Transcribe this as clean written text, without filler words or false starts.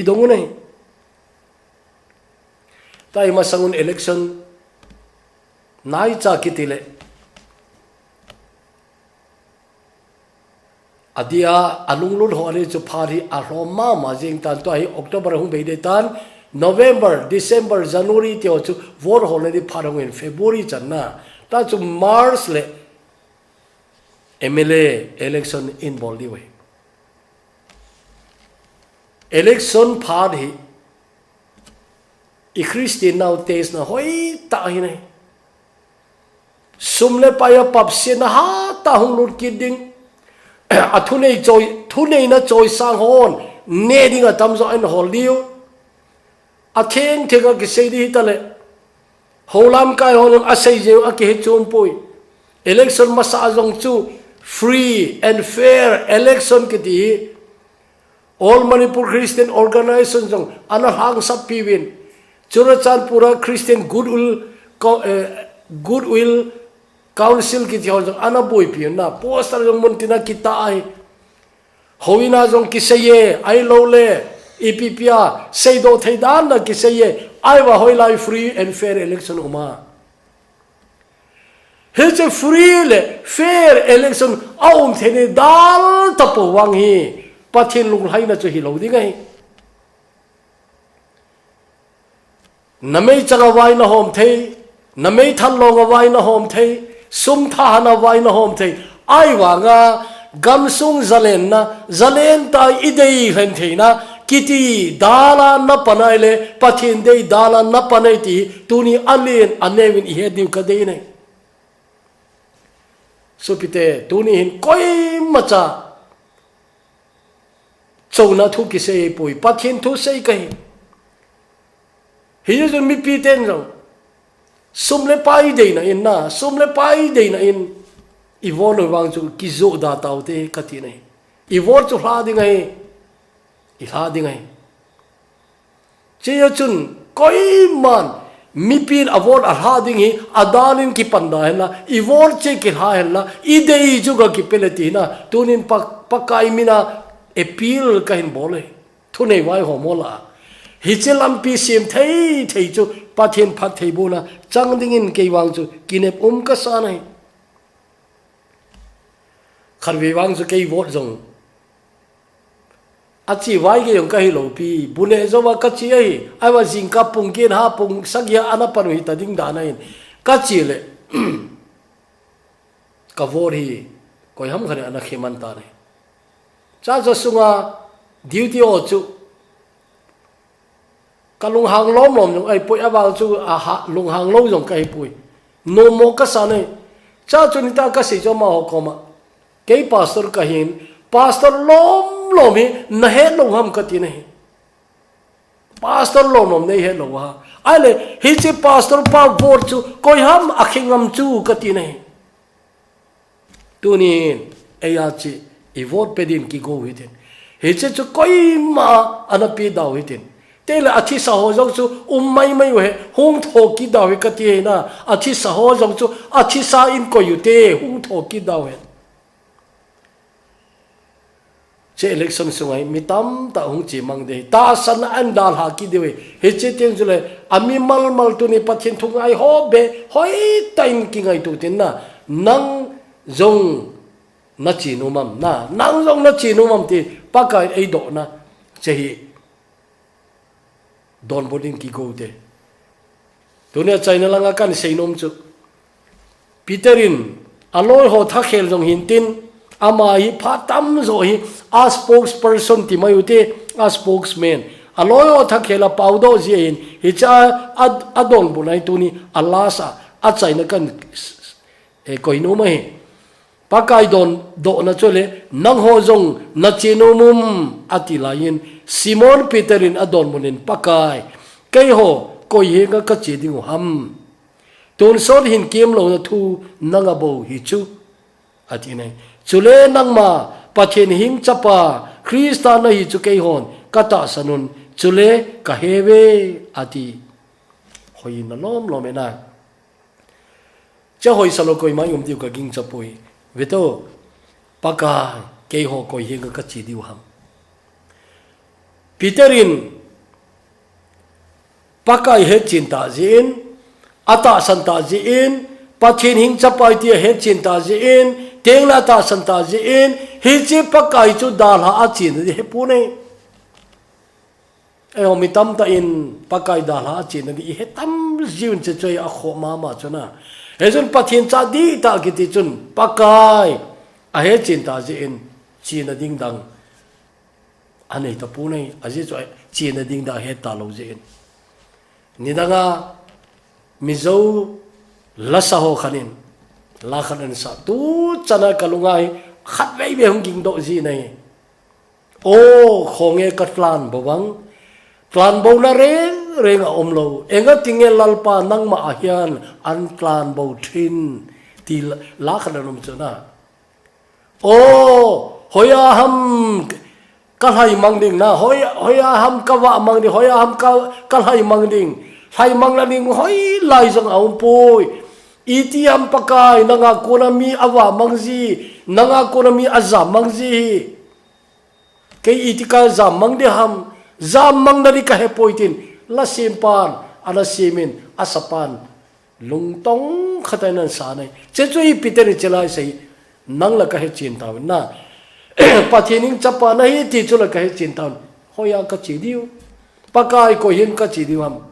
dong này tay mà sang election nai cha kitile adia alung lul ho ale chu phari a roma ma jing tan to hi october hung be de tan november december january tio chu vote ho le di pharong in february channa ta chu march le mla election in boldi we election party i christian now taste na hoi ta hi nei sumle pa ya pap se na ha ta hung lut kiding a thu nei na choi sang hon ne ding a tam zo an hol liu a theng thega ki sei di ta le holam kai hon a sei je a ki chum pui election masa jong chu free and fair election ki ti all Manipur Christian organization jong ana hang sap piwin churachan pura Christian goodwill council ki jong ana boy pi na poster jong montina kita ai hoina jong ki seye ai lo le eppa sei do theidan na ki seye ai wa hoi lai free and fair election uma he che free le fair election aum thene dal tapo wang hi pathin lung hai na chu hi lo ding ai namei changa wai na hom thei namei than long wai na hom thei sum tha na wai na hom thei ai wa nga gam sung zalen ta idei hen thei na kiti dala na panai le pathin dei dala na panai ti tuni alien anewin i he diu ka dei nei so pite tuni hin koi macha chau na thu ki sei pui pathin thu sei kai hi ju mi pi ten rong sum le pai dei na in na sum le pai dei na in i vol wang chu ki zo da tau te ka ti nei i vol chu hla ding ai i hla ding ai che yo chun koi man mi pin avol a hla ding hi adalin ki panda hela i vol che ki ha hela i dei ju ga ki peleti na tunin pakai mina appeal ka hin bole thu nei wai ho mola hi che lampi sim thei chu pathin phat thei bu na chang ding in ke wang chu kinep ka sa nai khar we wang chu ke vote jong a chi wai ge yong ka hi lo pi bune zo wa ka chi ai ai wa jing ka pung kin ha pung sakya ana panu hi ta ding da nai ka chi le ka vote hi koi ham khare ana khiman ta nai cha cho sunga duty o chu ka lung hang lom jong ai poi awal chu a ha lung hang lo jong kai pui no mo ka sa nei cha chu ni ta ka se jo ma ho ko ma ke pastor ka hin pastor lom hi na he lo ham ka ti nei pastor lom nei he lo ha ai le hi chi pastor pa vor chu koi ham akhingam chu ka ti nei tu ni ai a chi i vote pedin ki go hitin he che chu koi ma ana pi daw hitin te la athi sa ho jong chu mai we hung tho ki daw he ka ti na athi sa ho jong chu athi sa in ko yu te hung tho ki daw he che election sungai mitam ta hung chi mang de ta san an dal ha ki de we he che teng chu le ami mal tu ni pathin thung ai ho be hoi time ki ngai tu tin na nang jong na chi nu mam na nang jong na chi nu mam ti pakai ei do na chehi don boding ki go te tunia china langa kan seinom chu peterin aloi ho tha khel jong hin tin ama hi phatam zo hi a spokesperson ti mai ute a spokesman aloi ho tha khela paudo ji in hi cha adon bunai tuni alasa a china kan e koinu mai pakai don do na chole nang ho jong na chinumum atilain simon peterin adon munin pakai kai ho koi he ga ka chi ding ham ton sol hin kem lo na thu nanga bo hi chu ati nei chule nang ma pathin hing chapa krista na hi chu kai hon kata sanun chule ka hewe ati hoi na lom na cha hoi salo koi ma yum tiu ka ging chapoi veto paka ke ho ko hinga ka chi diu ham Peterin pakai het cinta zin ata santa zin pathin hing chapai tia het cinta zin tengla ta santa zin hi chi pakai chu dal ha achin he pune e mi tam ta in pakai dal ha achin di he tam jiun che choi a kho ma ma chuna he chun pathin cha di ta ki ti chun pakai a he cinta zin china ding dang anei ta pune aji choi china ding da he ta lo zin nidanga mizo lasaho khanin la khanan sa tu chana kalungai khat vei be hong king do ji nei o khonge katlan bawang tlan bo na re nga omlo enga tinge lalpa nang ma ahian an tlan bo thin ti la khanan um chana o hoya ham kalhai mangding na hoya ham kawa mangding hoya ham kalhai mangding hai manglaning hoi lai jong aum poi itiam pakai nanga konami awa mangji nanga konami azam mangji ke itika zam mangde ham zam mangdari ka hepoitin la simpan ala simin asapan lungtong khatanan sanai chechui piteri chelai sei nangla ka he chinta na pathining chapa na hi ti chula ka he chinta hoya ka chidiu pakai ko hin ka chidiu ham